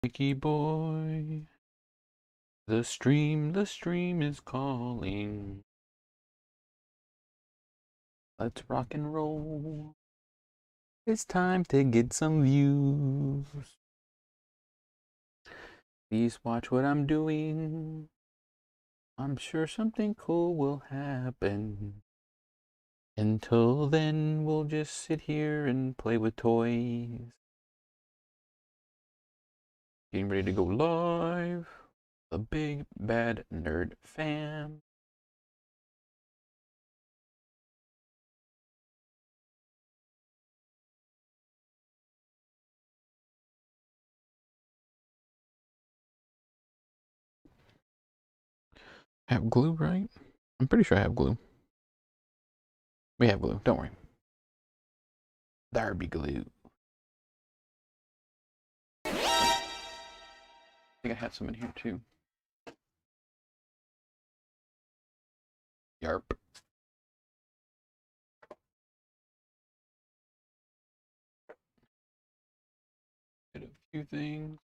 Mickey boy, the stream is calling. Let's rock and roll. It's time to get some views. Please watch what I'm doing. I'm sure something cool will happen. Until then, we'll just sit here and play with toys. Getting ready to go live. The Big Bad Nerd Fam. I have glue, right? I'm pretty sure I have glue. We have glue, don't worry. There be glue. I think I have some in here too. Yarp. Did a few things.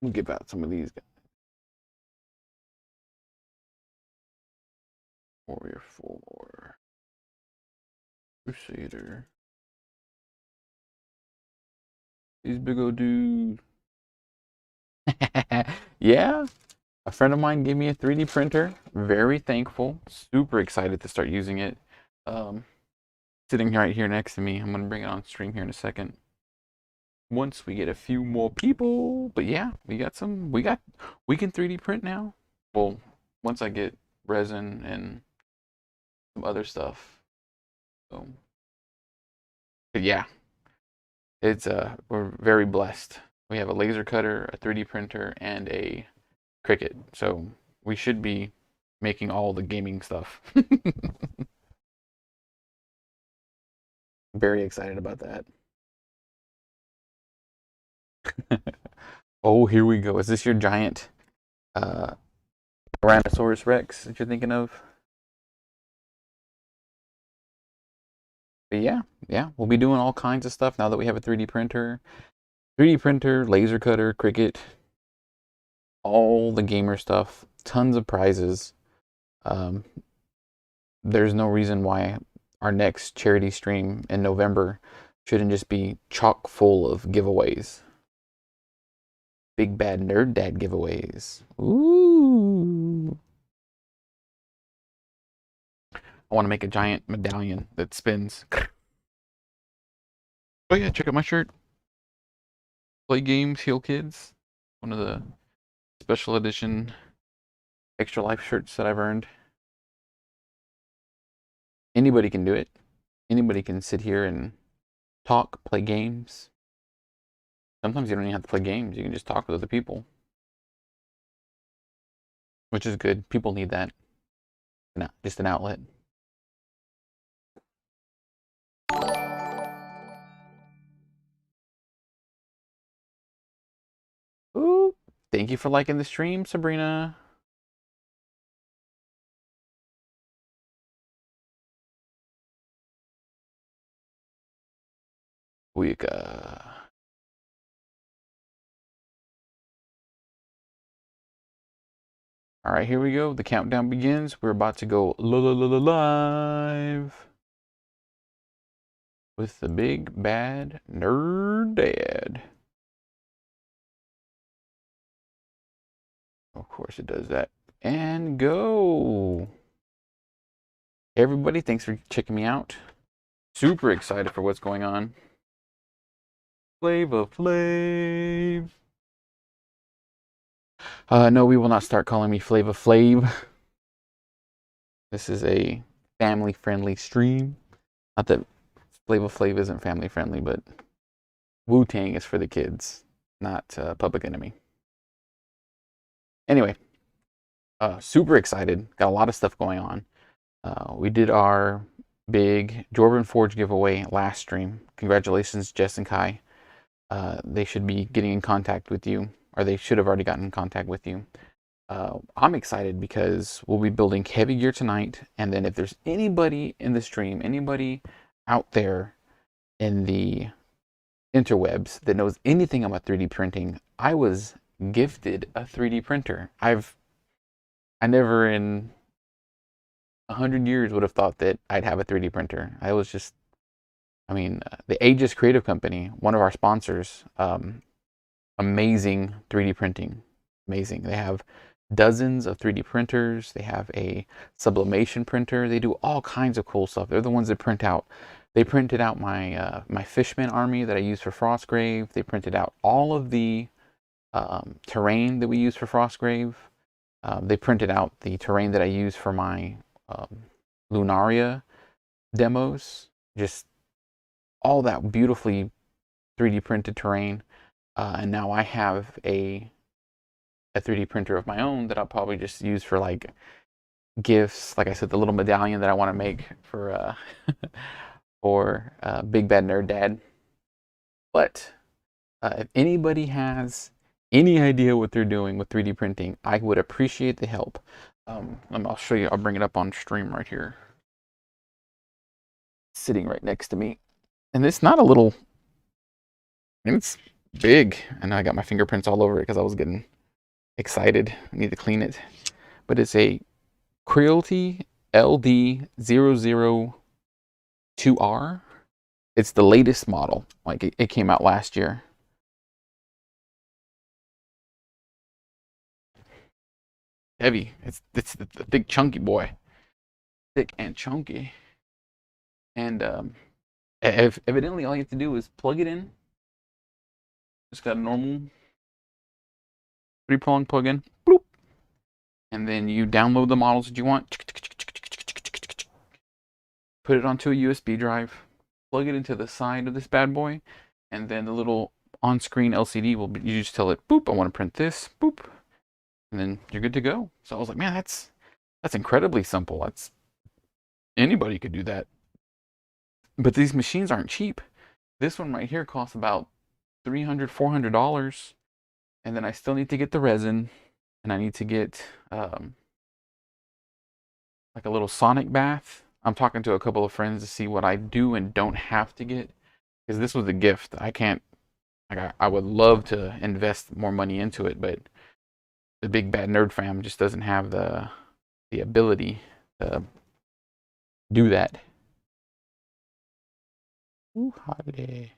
We'll give out some of these guys. Warrior 4. Crusader. These big old dudes. Yeah. A friend of mine gave me a 3D printer. Very thankful. Super excited to start using it. Sitting right here next to me. I'm going to bring it on stream here in a second. Once we get a few more people. But yeah, we can 3D print now. Well, once I get resin and some other stuff. So, but yeah, it's we're very blessed. We have a laser cutter, a 3D printer, and a Cricut. So we should be making all the gaming stuff. Very excited about that. Oh, here we go. Is this your giant Tyrannosaurus Rex that you're thinking of? But yeah, we'll be doing all kinds of stuff now that we have a 3D printer. 3D printer, laser cutter, Cricut, all the gamer stuff, tons of prizes. There's no reason why our next charity stream in November shouldn't just be chock full of giveaways. Big Bad Nerd Dad giveaways. Ooh. I want to make a giant medallion that spins. Oh yeah, check out my shirt. Play games, heal kids. One of the special edition extra life shirts that I've earned. Anybody can do it. Anybody can sit here and talk, play games. Sometimes you don't even have to play games. You can just talk with other people. Which is good. People need that. Just an outlet. Ooh, thank you for liking the stream, Sabrina. Wicca. All right, here we go. The countdown begins. We're about to go live with the Big Bad Nerd Dad. Of course it does that. And go. Everybody, thanks for checking me out. Super excited for what's going on. Flava Flav. No, we will not start calling me Flava Flav. This is a family-friendly stream. Not that Flavor Flav isn't family friendly, but Wu-Tang is for the kids, not Public Enemy. Anyway, super excited. Got a lot of stuff going on. We did our big Dwarven Forge giveaway last stream. Congratulations, Jess and Kai. They should be getting in contact with you, or they should have already gotten in contact with you. I'm excited because we'll be building heavy gear tonight, and then if there's anybody in the stream, anybody out there in the interwebs that knows anything about 3D printing, I was gifted a 3D printer. I never in 100 years would have thought that I'd have a 3D printer. The Aegis Creative Company, one of our sponsors, amazing 3D printing. Amazing. They have dozens of 3D printers. They have a sublimation printer. They do all kinds of cool stuff. They're the ones that print out. They printed out my my Fishman army that I use for Frostgrave. They printed out all of the terrain that we use for Frostgrave. They printed out the terrain that I use for my Lunaria demos. Just all that beautifully 3D printed terrain. And now I have a 3D printer of my own that I'll probably just use for like gifts. Like I said, the little medallion that I want to make for for Big Bad Nerd Dad. But if anybody has any idea what they're doing with 3D printing, I would appreciate the help. I'll show you. I'll bring it up on stream right here. Sitting right next to me. And it's not a little, it's big. And I got my fingerprints all over it because I was getting excited. I need to clean it. But it's a Creality LD002R. It's the latest model. Like it came out last year. Heavy. It's the big chunky boy. Thick and chunky. And evidently all you have to do is plug it in. Just got a normal 3-prong plug-in, bloop, and then you download the models that you want, put it onto a USB drive, plug it into the side of this bad boy, and then the little on-screen LCD will be, you just tell it, boop, I want to print this, boop, and then you're good to go. So I was like, man, that's incredibly simple. Anybody could do that. But these machines aren't cheap. This one right here costs about $300, $400. And then I still need to get the resin, and I need to get like a little sonic bath. I'm talking to a couple of friends to see what I do and don't have to get, because this was a gift. I can't, like, I would love to invest more money into it, but the Big Bad Nerd Fam just doesn't have the ability to do that. Ooh, holiday.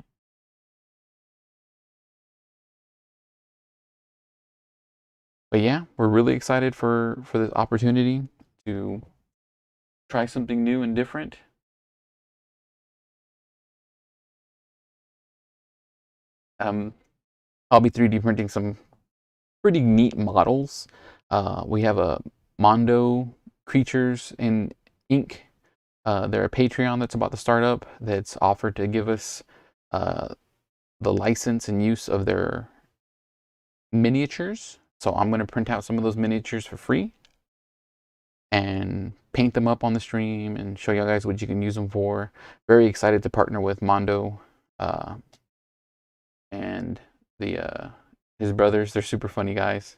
But yeah, we're really excited for this opportunity to try something new and different. I'll be 3D printing some pretty neat models. We have a Mondo Creatures in ink. They're a Patreon that's about to start up that's offered to give us the license and use of their miniatures. So I'm going to print out some of those miniatures for free and paint them up on the stream and show you guys what you can use them for. Very excited to partner with Mondo and his brothers. They're super funny guys.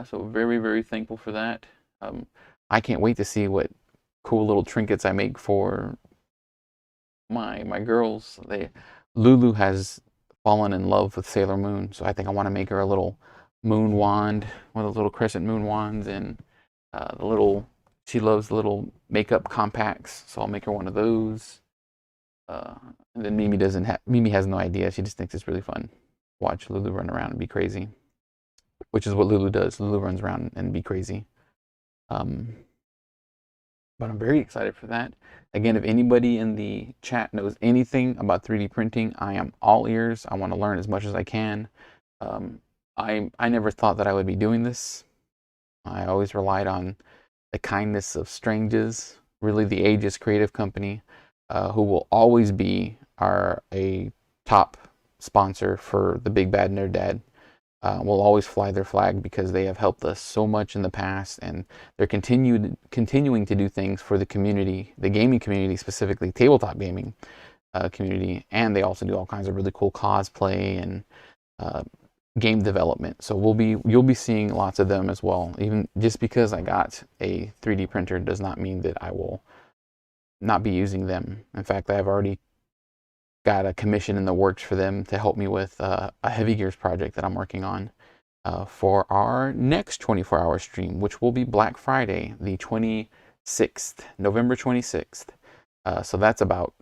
So very, very thankful for that. I can't wait to see what cool little trinkets I make for my girls. Lulu has fallen in love with Sailor Moon, so I think I want to make her a little moon wand, one of those little crescent moon wands, and she loves the little makeup compacts, so I'll make her one of those. And then Mimi has no idea. She just thinks it's really fun. Watch Lulu run around and be crazy, which is what Lulu does. Lulu runs around and be crazy. But I'm very excited for that. Again, if anybody in the chat knows anything about 3D printing, I am all ears. I want to learn as much as I can. I never thought that I would be doing this. I always relied on the kindness of strangers, really the Aegis Creative Company. who will always be a top sponsor for the Big Bad Nerd Dad. Will always fly their flag because they have helped us so much in the past, and they're continuing to do things for the community, the gaming community, specifically tabletop gaming community, and they also do all kinds of really cool cosplay and game development. So you'll be seeing lots of them as well. Even just because I got a 3D printer does not mean that I will not be using them. In fact, I've already got a commission in the works for them to help me with a Heavy Gears project that I'm working on for our next 24-hour stream, which will be Black Friday, the 26th, November 26th. So that's about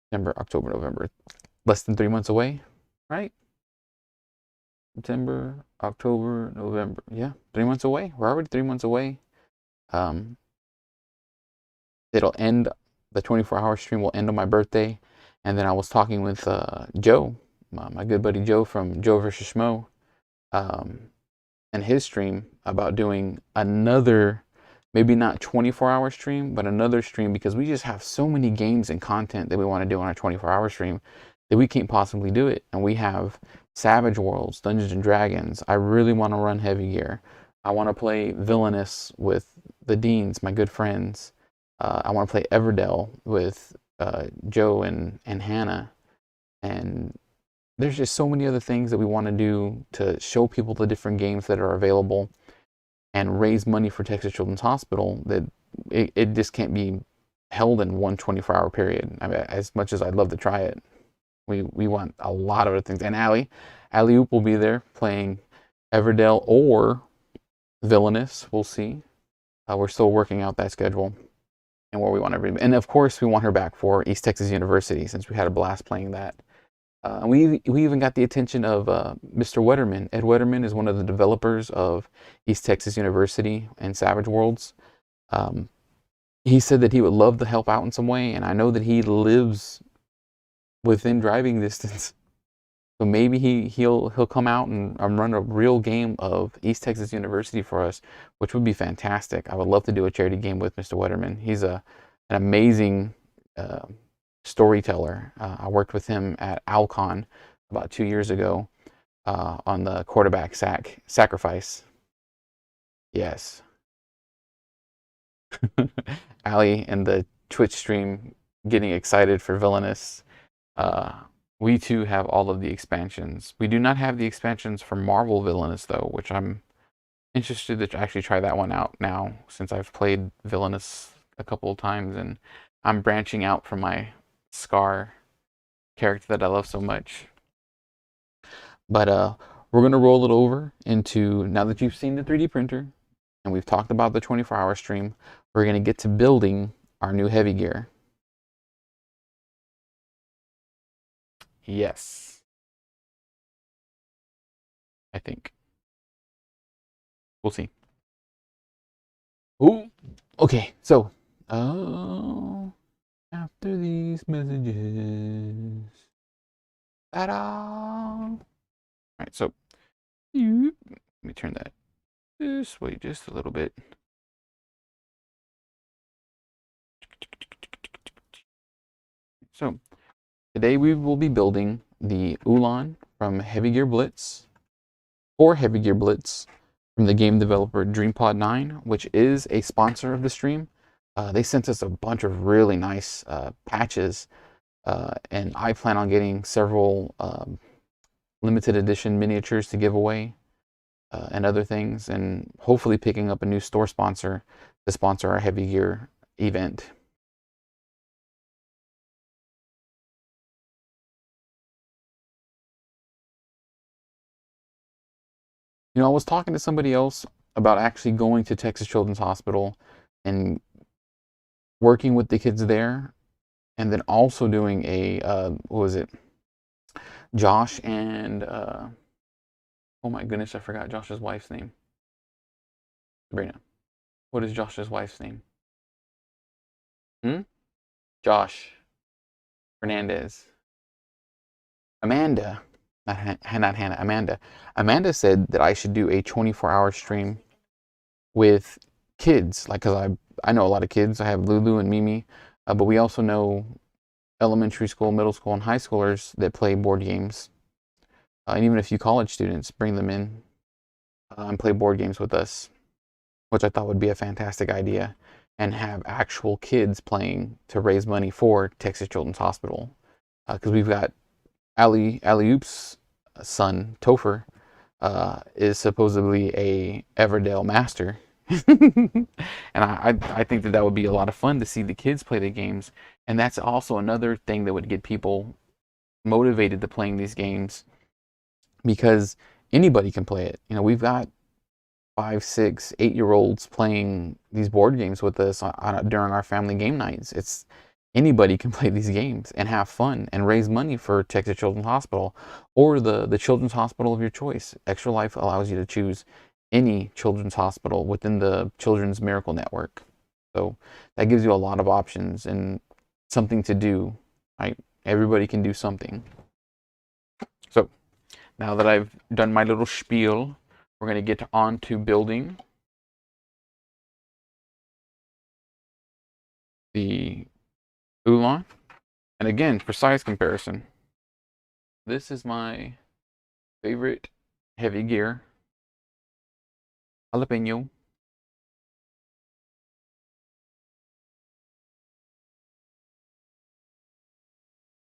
September, October, November, less than 3 months away, right? September, October, November. Yeah, 3 months away. We're already 3 months away. It'll end, the 24-hour stream will end on my birthday. And then I was talking with Joe, my good buddy Joe from Joe vs. Schmo, and his stream about doing another, maybe not 24-hour stream, but another stream, because we just have so many games and content that we want to do on our 24-hour stream that we can't possibly do it. And we have Savage Worlds, Dungeons and Dragons. I really want to run Heavy Gear. I want to play Villainous with the Deans, my good friends. I want to play Everdell with Joe and Hannah, and there's just so many other things that we want to do to show people the different games that are available and raise money for Texas Children's Hospital that it just can't be held in one 24-hour period. I mean, as much as I'd love to try it, we want a lot of other things. And Allie Oop will be there playing Everdell or Villainous. We'll see. We're still working out that schedule and where we want everybody. And of course, we want her back for East Texas University, since we had a blast playing that. And we even got the attention of Mr. Wetterman. Ed Wetterman is one of the developers of East Texas University and Savage Worlds. He said that he would love to help out in some way, and I know that he lives within driving distance. So maybe he'll come out and run a real game of East Texas University for us, which would be fantastic. I would love to do a charity game with Mr. Wetterman. He's an amazing storyteller. I worked with him at Alcon about 2 years ago on the quarterback sacrifice. Yes. Allie and the Twitch stream getting excited for Villainous. We too have all of the expansions. We do not have the expansions for Marvel Villainous though, which I'm interested to actually try that one out now, since I've played Villainous a couple of times and I'm branching out from my Scar character that I love so much. But we're gonna roll it over into, now that you've seen the 3D printer and we've talked about the 24-hour stream, we're gonna get to building our new Heavy Gear. Yes. I think. We'll see. Ooh. Okay, so after these messages. Ta-da! All right, so let me turn that this way just a little bit. So today we will be building the Ulan from Heavy Gear Blitz, or Heavy Gear Blitz from the game developer DreamPod 9, which is a sponsor of the stream. They sent us a bunch of really nice patches, and I plan on getting several limited edition miniatures to give away and other things, and hopefully picking up a new store sponsor to sponsor our Heavy Gear event. You know, I was talking to somebody else about actually going to Texas Children's Hospital and working with the kids there, and then also doing a, what was it? Josh and, oh my goodness, I forgot Josh's wife's name. Sabrina. What is Josh's wife's name? Josh Fernandez. Amanda. Not Hannah, Amanda. Amanda said that I should do a 24-hour stream with kids, like, because I know a lot of kids. I have Lulu and Mimi, But we also know elementary school, middle school, and high schoolers that play board games. And even a few college students bring them in and play board games with us, which I thought would be a fantastic idea, and have actual kids playing to raise money for Texas Children's Hospital. Because we've got Alley-Oop's son, Topher, is supposedly a Everdell master. And I think that would be a lot of fun to see the kids play the games. And that's also another thing that would get people motivated to playing these games, because anybody can play it. You know, we've got 5, 6, 8-year-olds playing these board games with us during our family game nights. It's anybody can play these games and have fun and raise money for Texas Children's Hospital or the children's hospital of your choice. Extra Life allows you to choose any children's hospital within the Children's Miracle Network. So that gives you a lot of options and something to do, right? Everybody can do something. So now that I've done my little spiel, we're going to get on to building the Ulan. And again, for size comparison, this is my favorite heavy gear, jalapeno.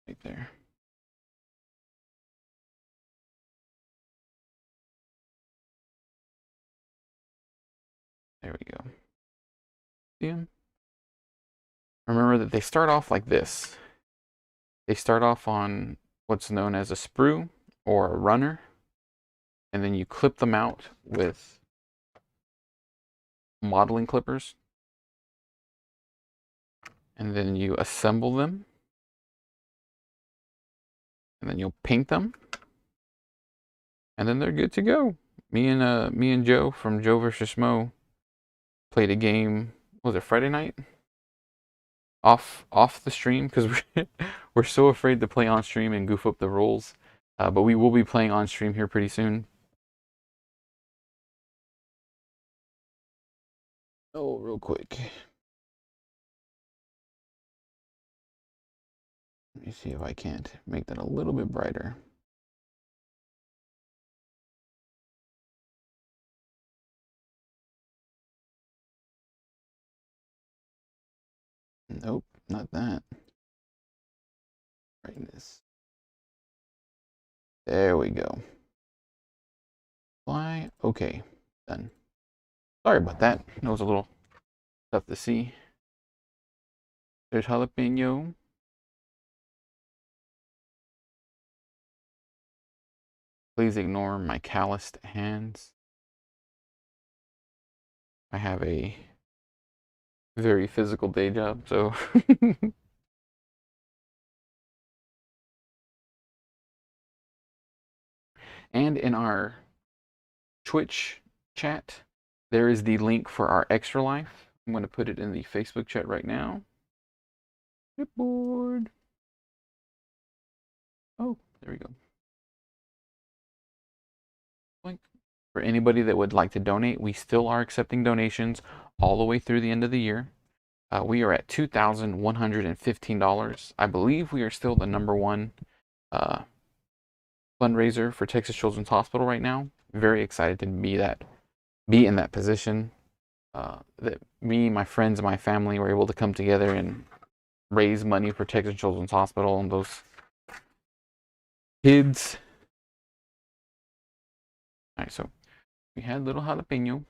Right there. There we go. See them? Remember that they start off like this. They start off on what's known as a sprue or a runner, and then you clip them out with modeling clippers, and then you assemble them, and then you'll paint them, and then they're good to go. Me and Joe from Joe vs. Schmo played a game. Was it Friday night? Off the stream, because we're so afraid to play on stream and goof up the rules. But we will be playing on stream here pretty soon. Oh, real quick. Let me see if I can't make that a little bit brighter. Nope, not that. Brightness. There we go. Fly. Okay, done. Sorry about that. That was a little tough to see. There's jalapeno. Please ignore my calloused hands. I have a very physical day job, so and in our Twitch chat, there is the link for our Extra Life. I'm going to put it in the Facebook chat right now. Clipboard. Oh, there we go. Link. For anybody that would like to donate, we still are accepting donations all the way through the end of the year. We are at $2,115. I believe we are still the #1 fundraiser for Texas Children's Hospital right now. Very excited to be in that position. That me, my friends, and my family were able to come together and raise money for Texas Children's Hospital and those kids. All right, so we had little jalapeno,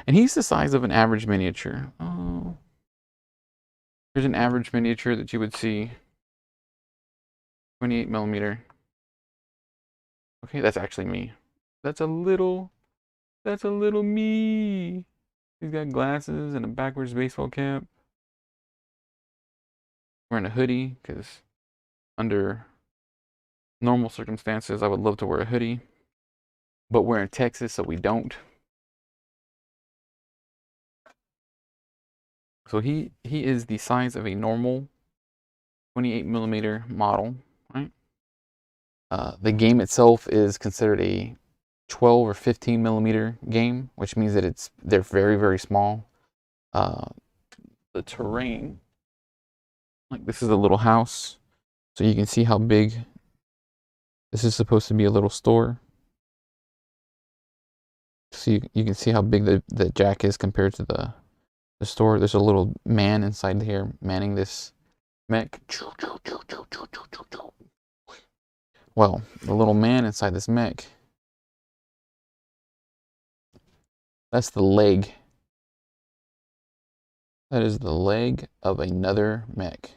and he's the size of an average miniature. Oh, here's an average miniature that you would see. 28mm. Okay, that's actually me. That's a little me. He's got glasses and a backwards baseball cap. Wearing a hoodie, because under normal circumstances, I would love to wear a hoodie. But we're in Texas, so we don't. So he is the size of a normal 28mm model, right? The game itself is considered a 12 or 15mm game, which means that they're very, very small. the terrain. Like this is a little house, so you can see how big this is supposed to be, a little store. So you can see how big the jack is compared to the store. There's a little man inside here manning this mech. Well, the little man inside this mech, that's the leg. That is the leg of another mech.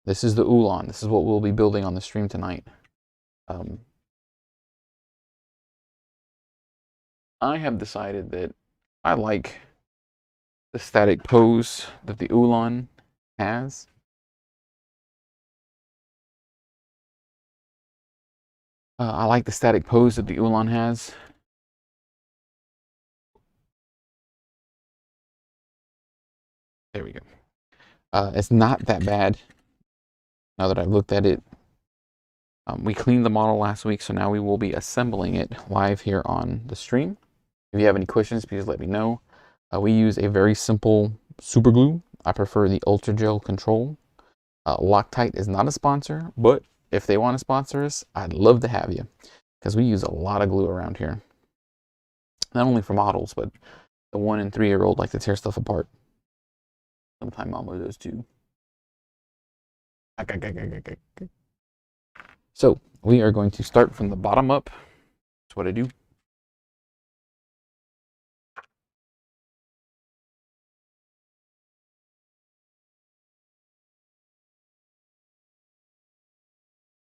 This is the Ulan. This is what we'll be building on the stream tonight. I have decided that I like the static pose that the Ulan has. I like the static pose that the Ulan has. There we go. It's not that bad now that I've looked at it. We cleaned the model last week, so now we will be assembling it live here on the stream. If you have any questions, please let me know. We use a very simple super glue. I prefer the Ultra Gel Control. Loctite is not a sponsor, but if they want to sponsor us, I'd love to have you, because we use a lot of glue around here. Not only for models, but the 1- and 3-year-old like to tear stuff apart. Sometimes Mama does too. So we are going to start from the bottom up. That's what I do.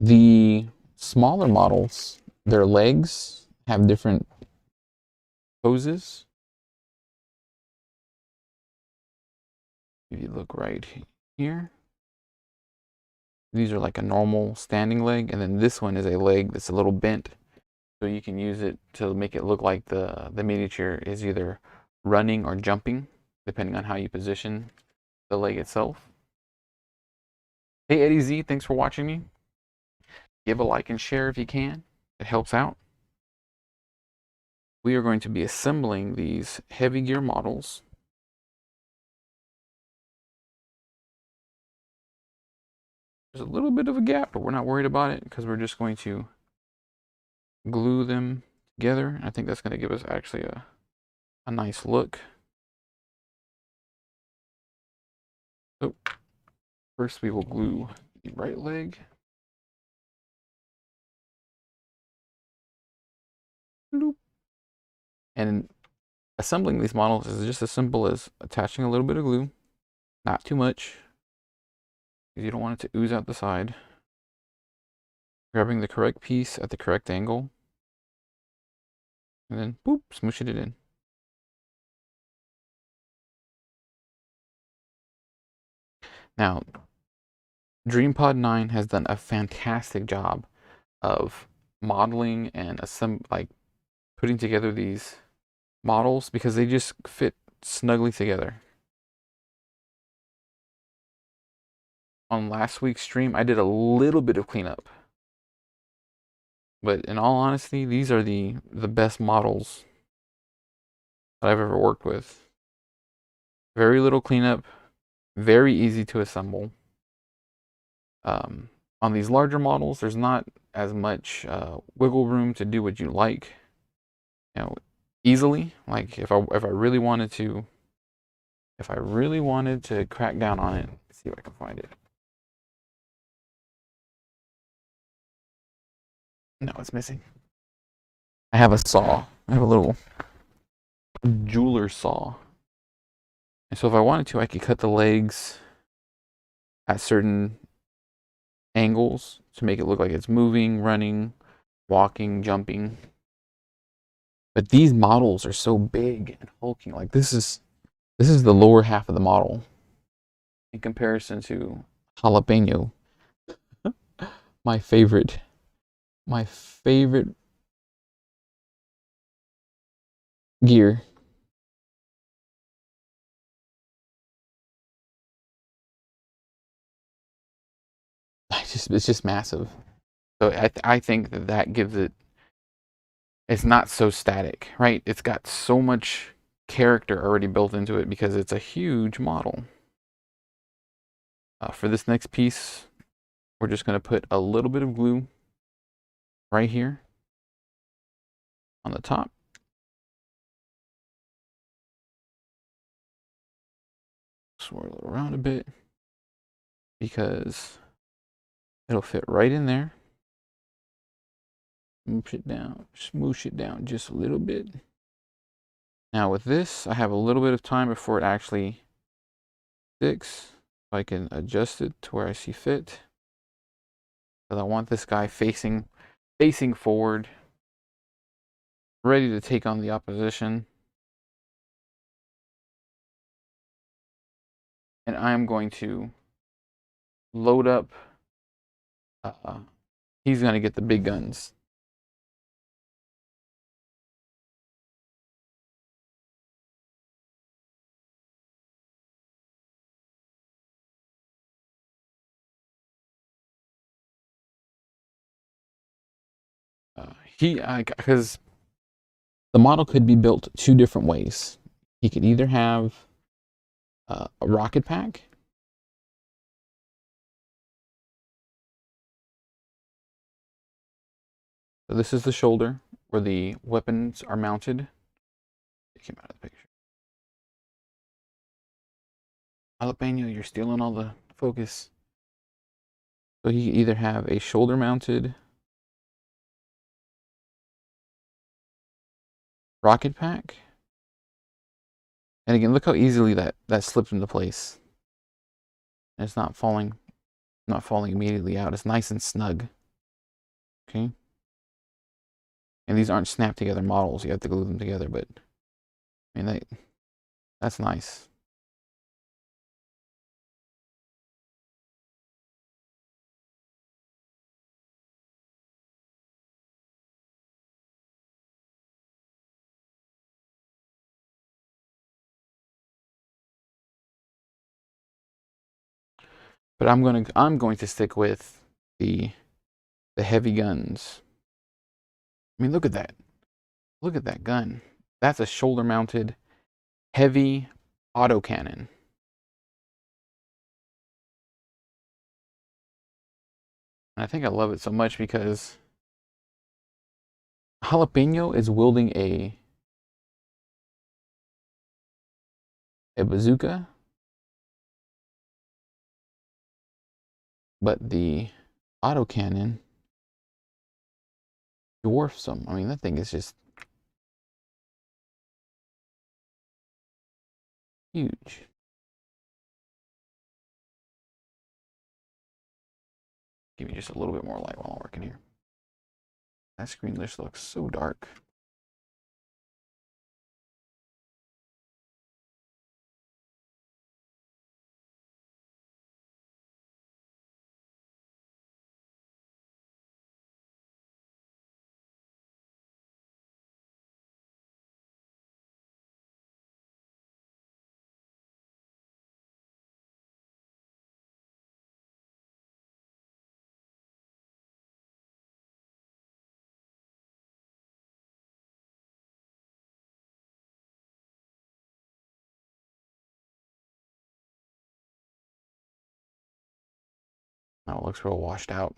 The smaller models, their legs have different poses. If you look right here, these are like a normal standing leg, and then this one is a leg that's a little bent, so you can use it to make it look like the miniature is either running or jumping, depending on how you position the leg itself. Hey Eddie Z, thanks for watching me. Give a like and share if you can. It helps out. We are going to be assembling these heavy gear models. There's a little bit of a gap, but we're not worried about it because we're just going to glue them together. I think that's going to give us actually a nice look. So first we will glue the right leg. Bloop. And assembling these models is just as simple as attaching a little bit of glue, not too much, because you don't want it to ooze out the side. Grabbing the correct piece at the correct angle, and then boop, smooshing it in. Now, DreamPod 9 has done a fantastic job of modeling and putting together these models because they just fit snugly together. On last week's stream, I did a little bit of cleanup, but in all honesty, these are the best models that I've ever worked with. Very little cleanup, very easy to assemble. On these larger models, there's not as much wiggle room to do what you like, easily. Like if I really wanted to, crack down on it, let's see if I can find it. No, it's missing. I have a saw. I have a little jeweler saw. And so if I wanted to, I could cut the legs at certain angles to make it look like it's moving, running, walking, jumping. But these models are so big and hulking. Like this is the lower half of the model in comparison to Jalapeno. my favorite gear. It's just massive. So I think that gives it, it's not so static, right? It's got so much character already built into it because it's a huge model. For this next piece, we're just going to put a little bit of glue right here on the top. Swirl it around a bit because it'll fit right in there. Smoosh it down just a little bit. Now with this, I have a little bit of time before it actually sticks. I can adjust it to where I see fit. Because I want this guy facing forward, ready to take on the opposition. And I'm going to load up. He's going to get the big guns. Because the model could be built two different ways. He could either have a rocket pack, so this is the shoulder where the weapons are mounted. It came out of the picture. Jalapeno, you're stealing all the focus. So he could either have a shoulder mounted rocket pack. And again, look how easily that slips into place. And it's not falling immediately out. It's nice and snug. Okay. And these aren't snap together models. You have to glue them together, but I mean that's nice. But I'm going to stick with the heavy guns. I mean, look at that. Look at that gun. That's a shoulder mounted heavy autocannon. And I think I love it so much because Jalapeno is wielding a bazooka, but the autocannon dwarfs them. I mean, that thing is just huge. Give me just a little bit more light while I'm working here. That screen just looks so dark. Now it looks real washed out.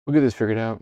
We'll get this figured out.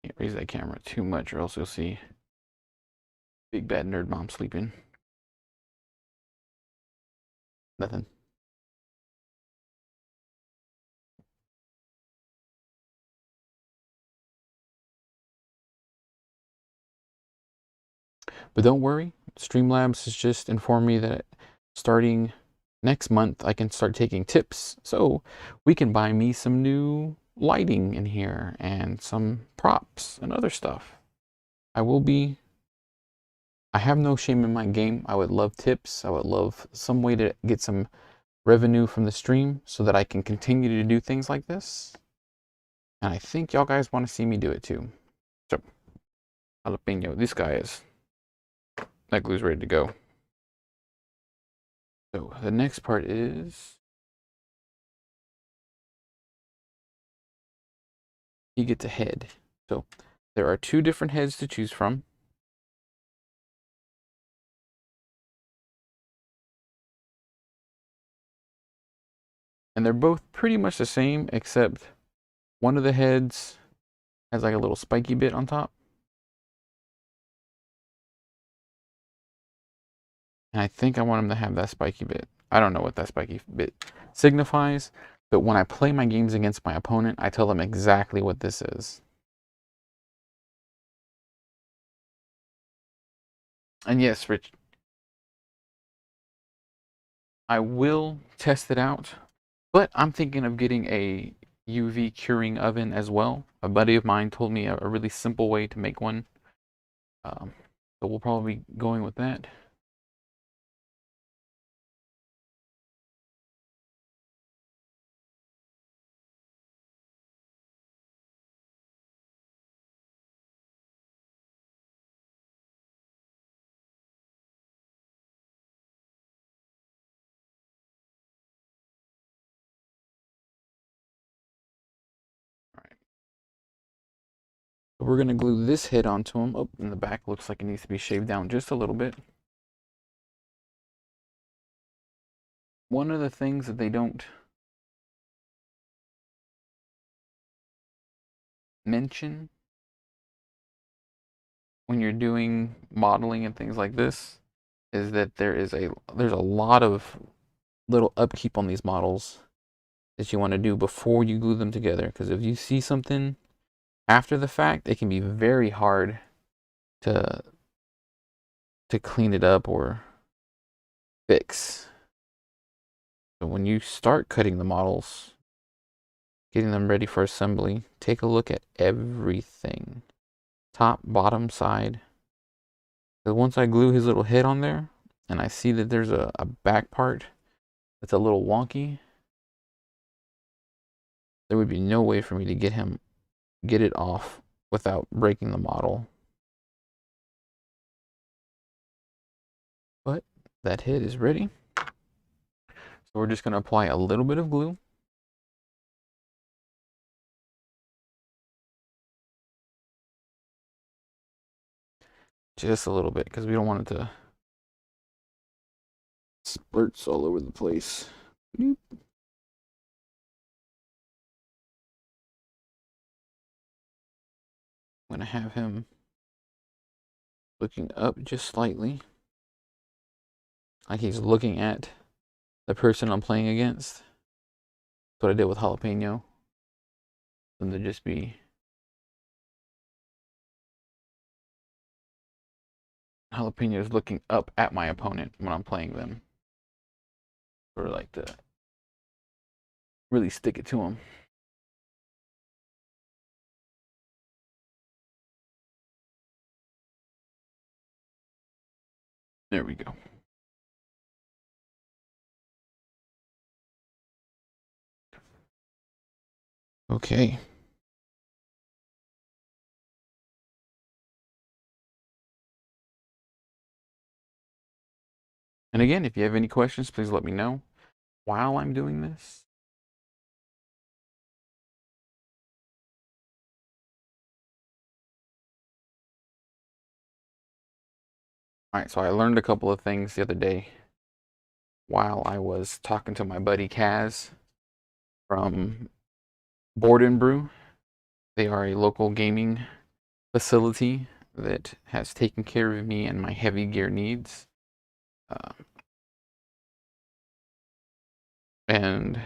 Can't raise that camera too much or else you'll see big bad nerd mom sleeping. Nothing. But don't worry, Streamlabs has just informed me that starting next month, I can start taking tips. So we can buy me some new lighting in here and some props and other stuff. I have no shame in my game. I would love tips. I would love some way to get some revenue from the stream so that I can continue to do things like this. And I think y'all guys want to see me do it too. So, jalapeno, that glue's ready to go. So the next part is you get a head. So there are 2 different heads to choose from. And they're both pretty much the same, except one of the heads has like a little spiky bit on top. And I think I want him to have that spiky bit. I don't know what that spiky bit signifies, but when I play my games against my opponent, I tell them exactly what this is. And yes, Rich, I will test it out, but I'm thinking of getting a UV curing oven as well. A buddy of mine told me a really simple way to make one. So we'll probably be going with that. We're going to glue this head onto him. Oh, and the back looks like it needs to be shaved down just a little bit. One of the things that they don't mention when you're doing modeling and things like this is that there's a lot of little upkeep on these models that you want to do before you glue them together, because if you see something after the fact, it can be very hard to clean it up or fix. So when you start cutting the models, getting them ready for assembly, take a look at everything. Top, bottom, side. Because once I glue his little head on there, and I see that there's a back part that's a little wonky, there would be no way for me to get it off without breaking the model. But that head is ready. So we're just going to apply a little bit of glue. Just a little bit, because we don't want it to spurts all over the place. Doop. I'm going to have him looking up just slightly, like he's looking at the person I'm playing against. That's what I did with Jalapeno. Them to just be Jalapeno is looking up at my opponent when I'm playing them. Or like to really stick it to him. There we go. Okay. And again, if you have any questions, please let me know while I'm doing this. All right, so I learned a couple of things the other day while I was talking to my buddy Kaz from Board and Brew. They are a local gaming facility that has taken care of me and my heavy gear needs. And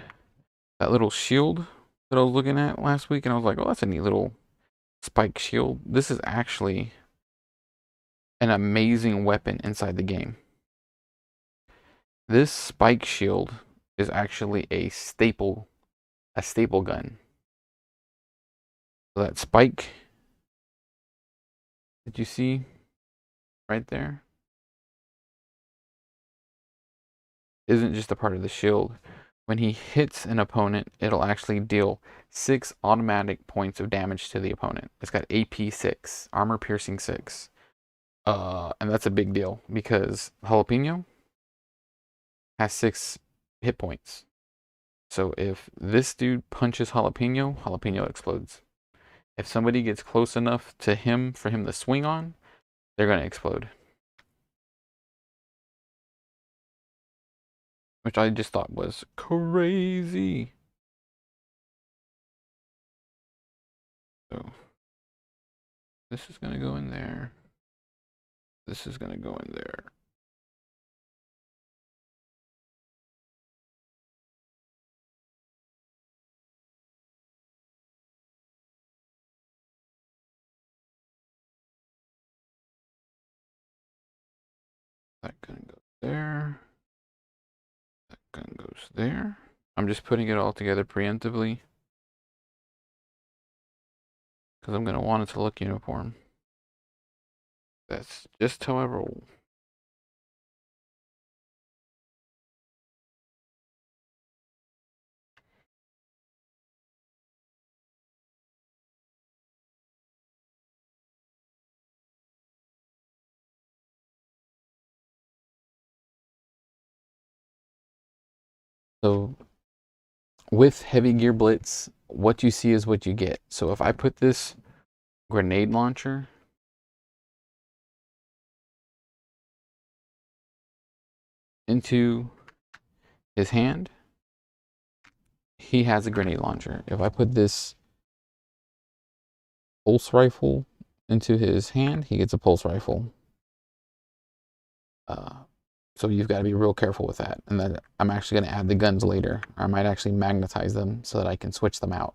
that little shield that I was looking at last week, and I was like, oh, that's a neat little spike shield. This is actually an amazing weapon inside the game. This spike shield is actually a staple gun. So that spike, did you see right there? Isn't just a part of the shield. When he hits an opponent, it'll actually deal 6 automatic points of damage to the opponent. It's got AP 6, armor piercing 6. And that's a big deal because Jalapeno has 6 hit points. So if this dude punches Jalapeno, Jalapeno explodes. If somebody gets close enough to him for him to swing on, they're going to explode. Which I just thought was crazy. So this is going to go in there. This is going to go in there. That gun goes there. That gun goes there. I'm just putting it all together preemptively because I'm going to want it to look uniform. That's just how I roll. So with Heavy Gear Blitz, what you see is what you get. So if I put this grenade launcher into his hand, he has a grenade launcher. If I put this pulse rifle into his hand, he gets a pulse rifle. So you've got to be real careful with that. And then I'm actually going to add the guns later. Or I might actually magnetize them so that I can switch them out.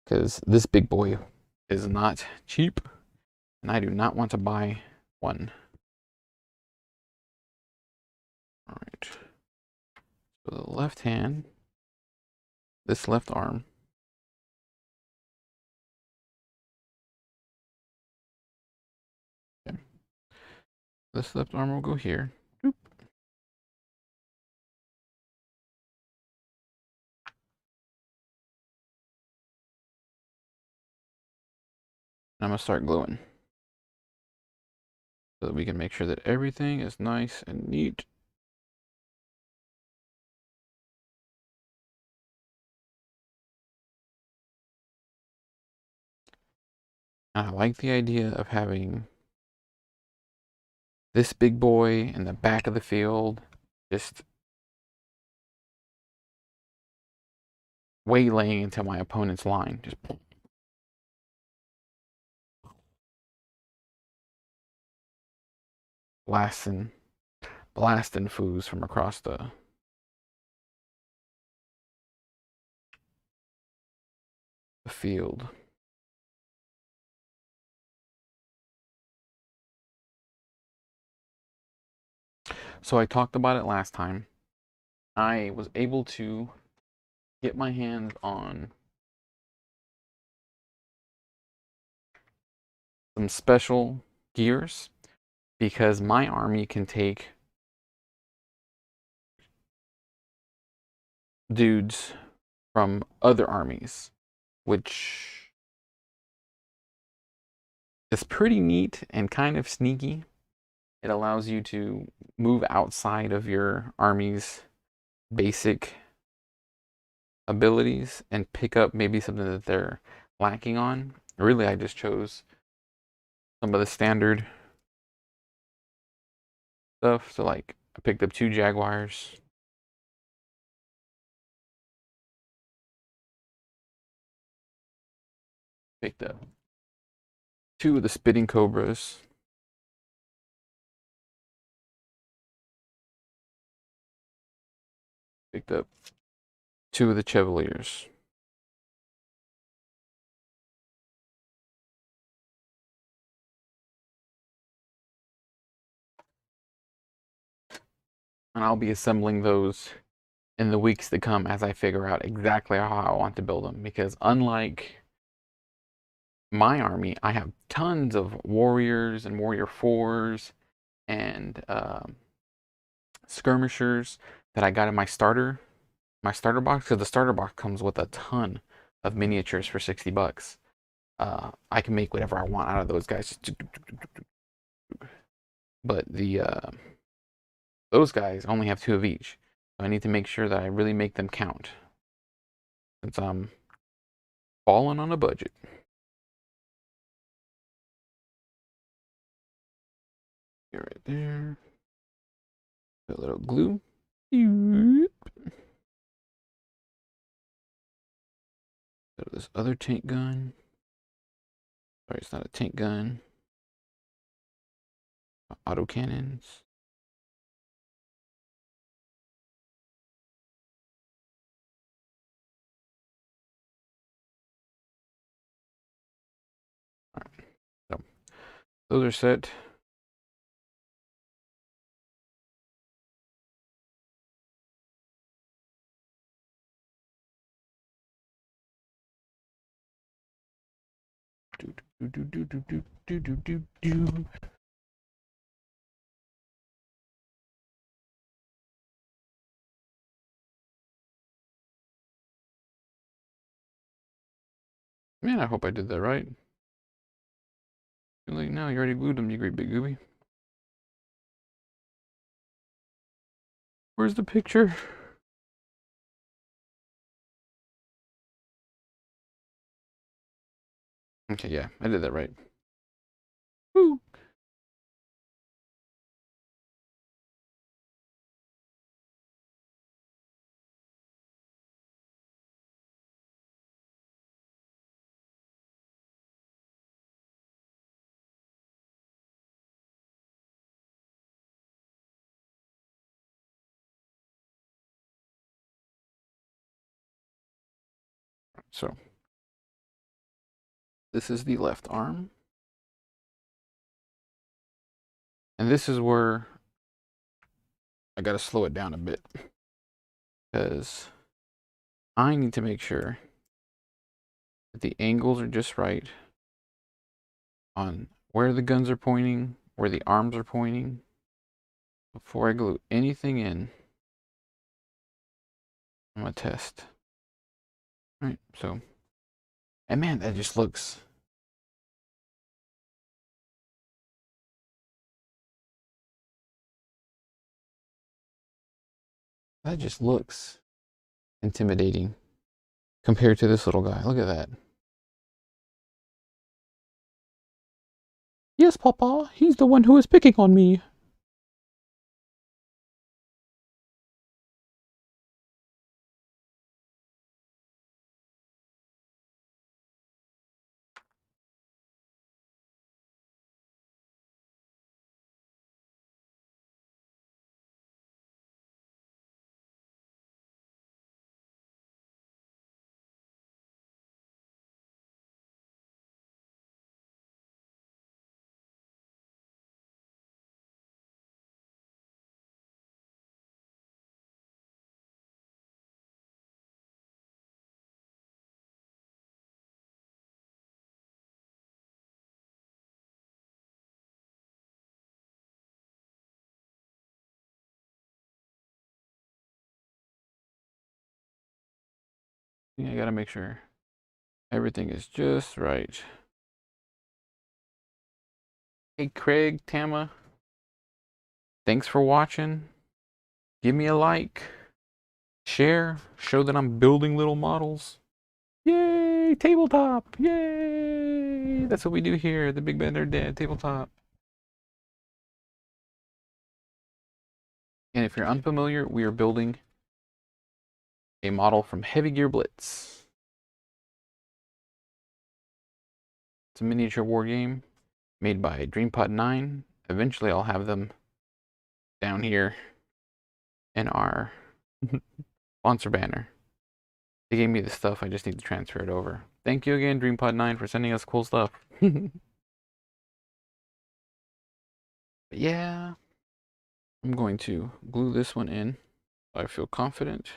Because this big boy is not cheap. And I do not want to buy one. All right. So the left hand, this left arm. Okay. This left arm will go here. Boop. And I'm going to start gluing. So that we can make sure that everything is nice and neat. And I like the idea of having this big boy in the back of the field just waylaying into my opponent's line. Just blasting foos from across the field. So I talked about it last time. I was able to get my hands on some special gears because my army can take dudes from other armies, which is pretty neat and kind of sneaky. It allows you to move outside of your army's basic abilities and pick up maybe something that they're lacking on. Really, I just chose some of the standard stuff. So like I picked up 2 Jaguars. Picked up 2 of the Spitting Cobras. Picked up 2 of the Chevaliers. And I'll be assembling those in the weeks to come as I figure out exactly how I want to build them. Because unlike my army, I have tons of warriors and warrior fours and skirmishers that I got in my starter box, because the starter box comes with a ton of miniatures for 60 bucks. I can make whatever I want out of those guys. But those guys only have 2 of each. So I need to make sure that I really make them count, since I'm falling on a budget. Get right there. Put a little glue. Put this other tank gun. Sorry, it's not a tank gun. Auto cannons. All right. So those are set. Man, I hope I did that right. Too late now, you already glued them, you great big gooby. Where's the picture? Okay, yeah, I did that right. Woo! So, this is the left arm. And this is where I gotta slow it down a bit, because I need to make sure that the angles are just right on where the guns are pointing, where the arms are pointing, before I glue anything in. I'm gonna test. All right, so, and man, that just looks, intimidating compared to this little guy. Look at that. Yes, Papa, he's the one who is picking on me. I gotta make sure everything is just right. Hey, Craig, Tama, thanks for watching. Give me a like, share, show that I'm building little models. Yay, tabletop, yay. That's what we do here at the Big Bad Nerd Dad tabletop. And if you're unfamiliar, we are building a model from Heavy Gear Blitz. It's a miniature war game made by DreamPod 9. Eventually, I'll have them down here in our sponsor banner. They gave me the stuff, I just need to transfer it over. Thank you again, DreamPod 9, for sending us cool stuff. But yeah, I'm going to glue this one in. I feel confident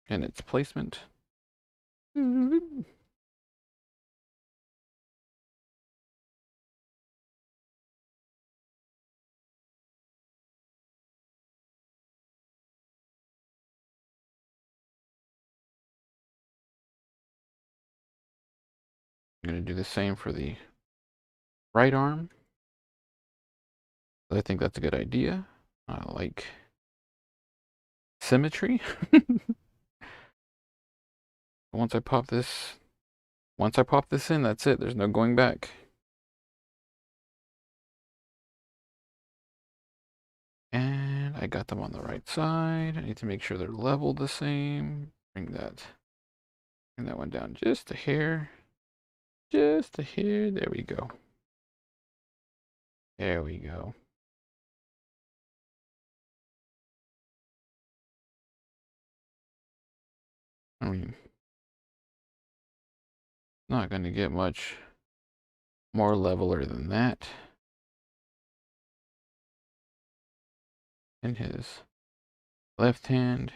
in its placement. I'm going to do the same for the right arm. I think that's a good idea. I like symmetry. Once I pop this in, that's it. There's no going back. And I got them on the right side. I need to make sure they're leveled the same. Bring that one down just a hair. Just a hair. There we go. There we go. I mean, not going to get much more leveler than that. In his left hand.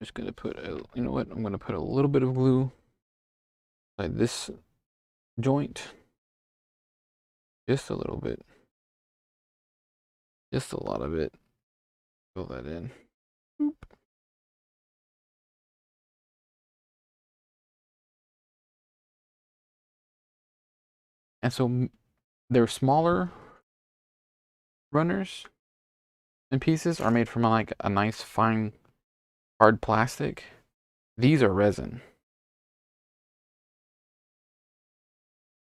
Just gonna put a, you know what? I'm gonna put a little bit of glue inside this joint. Just a little bit. Just a lot of it. Fill that in. Boop. And so they're smaller runners and pieces are made from like a nice fine hard plastic. These are resin,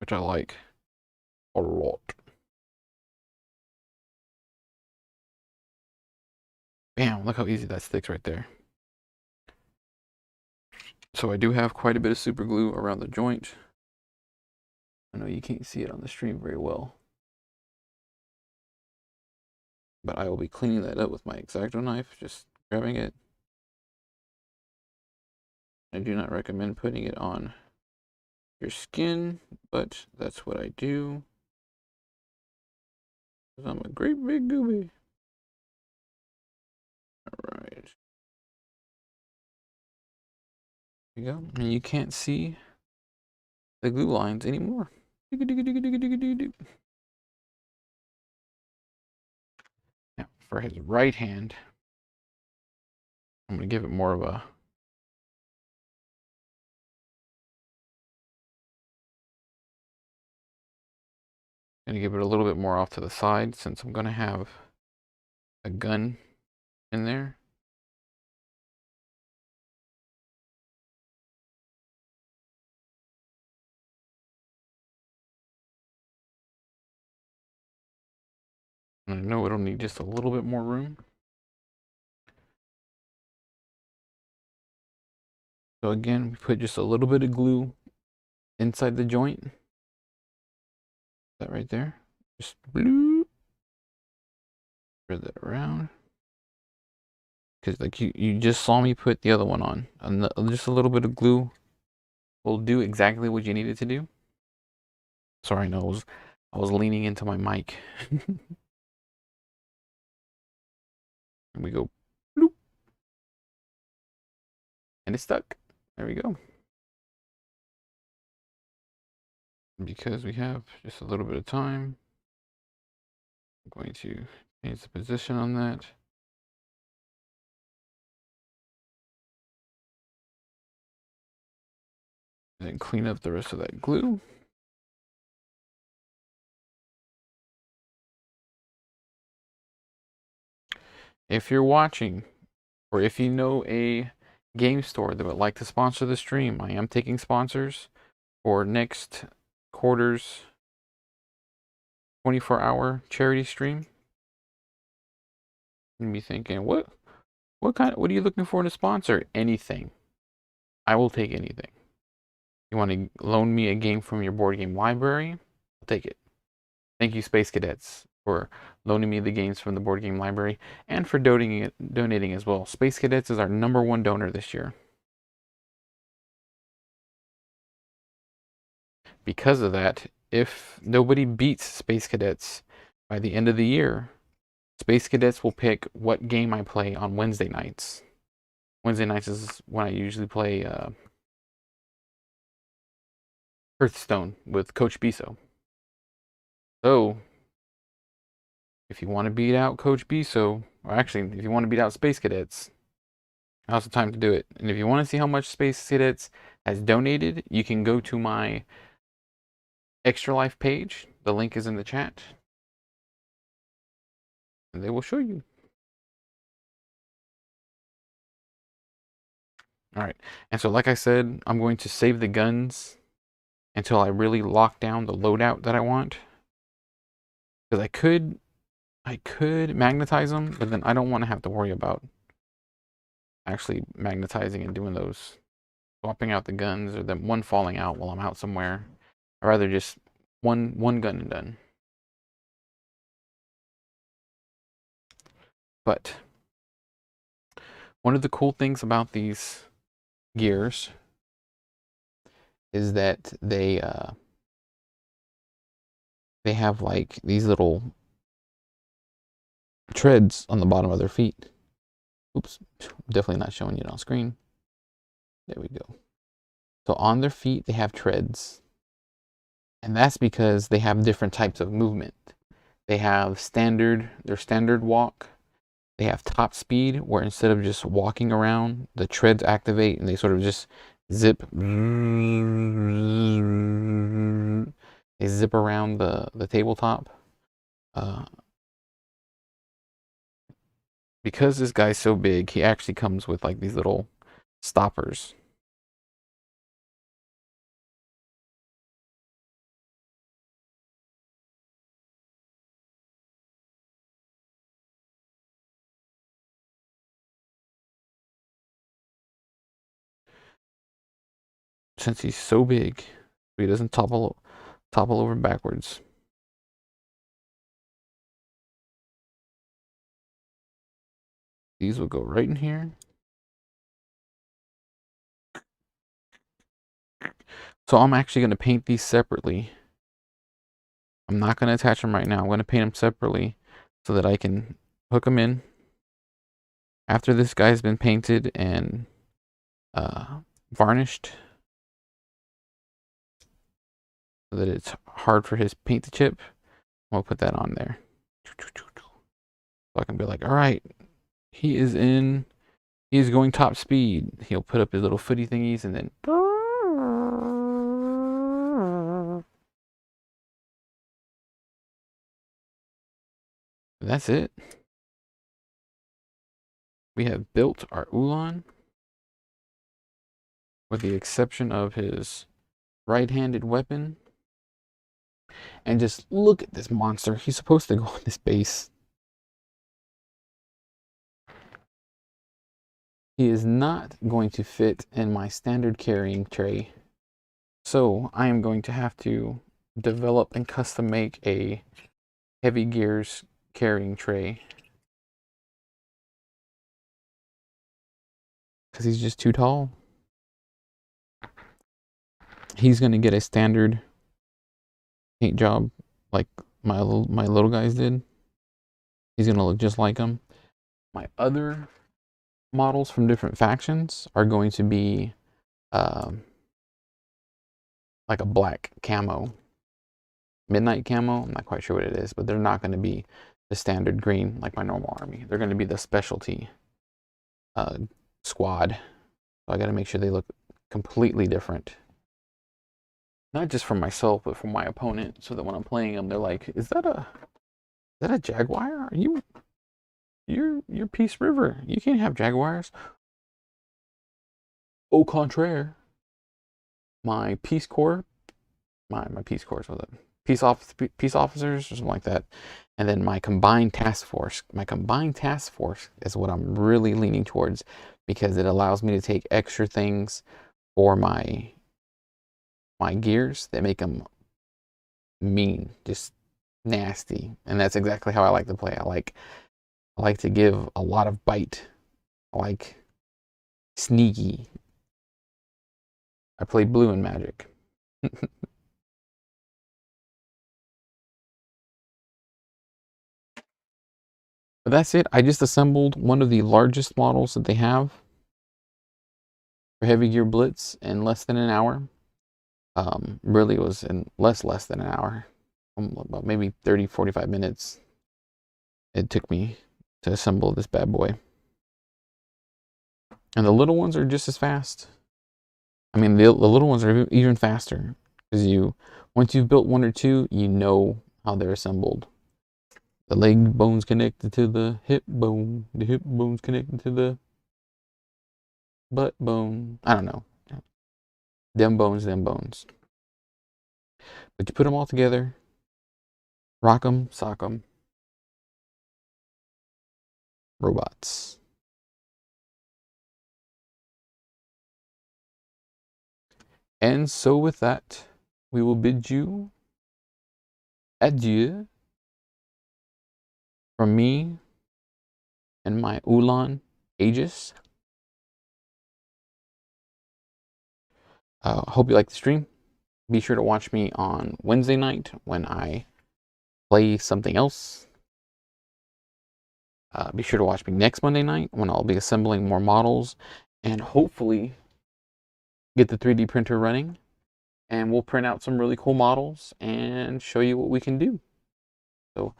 which I like a lot. Bam, look how easy that sticks right there. So I do have quite a bit of super glue around the joint. I know you can't see it on the stream very well, but I will be cleaning that up with my X-Acto knife, just grabbing it. I do not recommend putting it on your skin, but that's what I do. Because I'm a great big gooby. Alright. There you go. And you can't see the glue lines anymore. Now, for his right hand, I'm going to give it more of a going to give it a little bit more off to the side since I'm going to have a gun in there. And I know it'll need just a little bit more room. So again, we put just a little bit of glue inside the joint. That right there. Just bloop. Spread that around. Because like you just saw me put the other one on. And just a little bit of glue will do exactly what you need it to do. Sorry, no, I was leaning into my mic. And we go bloop. And it's stuck. There we go. Because we have just a little bit of time, I'm going to change the position on that. And then clean up the rest of that glue. If you're watching, or if you know a game store that would like to sponsor the stream, I am taking sponsors for next quarter's 24-hour charity stream. And be thinking, what are you looking for in a sponsor? Anything. I will take anything. You want to loan me a game from your board game library? I'll take it. Thank you, Space Cadets, for loaning me the games from the board game library and for donating as well. Space Cadets is our #1 donor this year. because of that, if nobody beats Space Cadets by the end of the year, Space Cadets will pick what game I play on Wednesday nights. Wednesday nights is when I usually play Hearthstone with Coach Biso. So, if you want to beat out Coach Biso, or actually, if you want to beat out Space Cadets, now's the time to do it. And if you want to see how much Space Cadets has donated, you can go to my Extra Life page. The link is in the chat. And they will show you. Alright, and so like I said, I'm going to save the guns until I really lock down the loadout that I want. Because I could magnetize them, but then I don't want to have to worry about actually magnetizing and doing those, swapping out the guns or them one falling out while I'm out somewhere. I'd rather just one gun and done. But one of the cool things about these gears is that they have like these little treads on the bottom of their feet. Oops, definitely not showing it on screen. There we go. So on their feet, they have treads. And that's because they have different types of movement. They have their standard walk. They have top speed, where instead of just walking around, the treads activate and they sort of just zip. They zip around the tabletop. Because this guy's so big, he actually comes with like these little stoppers. Since he's so big, he doesn't topple over backwards. These will go right in here. So I'm actually going to paint these separately. I'm not going to attach them right now. I'm going to paint them separately so that I can hook them in after this guy's been painted and varnished, so that it's hard for his paint to chip. We'll put that on there. So I can be like, all right, he is going top speed. He'll put up his little footy thingies and then that's it. We have built our Ulan, with the exception of his right-handed weapon. And just look at this monster. He's supposed to go on this base. He is not going to fit in my standard carrying tray. So I am going to have to develop and custom make a heavy gears carrying tray. Because he's just too tall. He's going to get a standard paint job like my little guys did. He's going to look just like him. My other models from different factions are going to be like a black camo, midnight camo. I'm not quite sure what it is, but they're not going to be the standard green like my normal army. They're going to be the specialty squad. So I got to make sure they look completely different, not just for myself, but for my opponent, so that when I'm playing them, they're like, "Is that a Jaguar? You're Peace River. You can't have Jaguars." Au contraire, my Peace Corps, my Peace Corps, so peace officers or something like that, and then my combined task force. My combined task force is what I'm really leaning towards, because it allows me to take extra things for my gears that make them mean, just nasty, and that's exactly how I like to play. I like to give a lot of bite. I like sneaky. I play blue in Magic. But that's it. I just assembled one of the largest models that they have for Heavy Gear Blitz in less than an hour. Really, it was in less than an hour, about maybe 30-45 minutes it took me to assemble this bad boy. And the little ones are just as fast. I mean, the little ones are even faster, because once you've built one or two, you know how they're assembled. The leg bone's connected to the hip bone. The hip bone's connected to the butt bone. I don't know. Them bones, them bones. But you put them all together, rock them, sock them. Robots. And so with that, we will bid you adieu from me and my Ulan Aegis. Hope you like the stream. Be sure to watch me on Wednesday night when I play something else. Be sure to watch me next Monday night when I'll be assembling more models and hopefully get the 3D printer running. And we'll print out some really cool models and show you what we can do. So